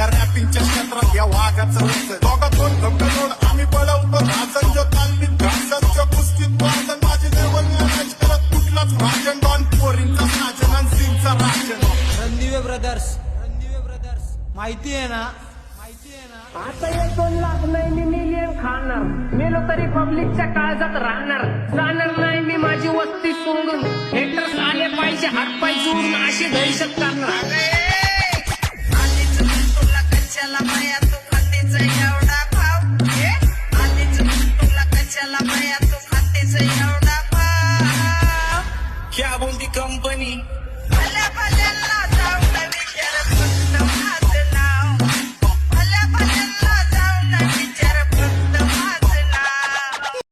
या रॅपिंगच्या क्षेत्रात या वाघाचं दोघात दोन गप्पे आम्ही पळवतो राजन जो तालमीत घासाच्या कुस्तीत वाजन माझे लेवल मॅच करत कुठलाच भाजन डॉन पोरींचा साजन आणि सिंगचा राजन रणदिवे ब्रदर्स माहिती आहे ना आता 1-2 लाख नाही मी मिलियन खाणार मेलो तरी पब्लिकच्या काळजात राहणार जाणार नाही मी माझी वस्ती सोडून हेटर्स आले पाहिजे हातपाय जोडून अशी दहशत करणार आधीच तुला कशाला माया तू खातेच एवढा भाव आधीच तुला कशाला माया तू खातेच एवढा भाव क्या बोलती कंपनी भल्या भल्याला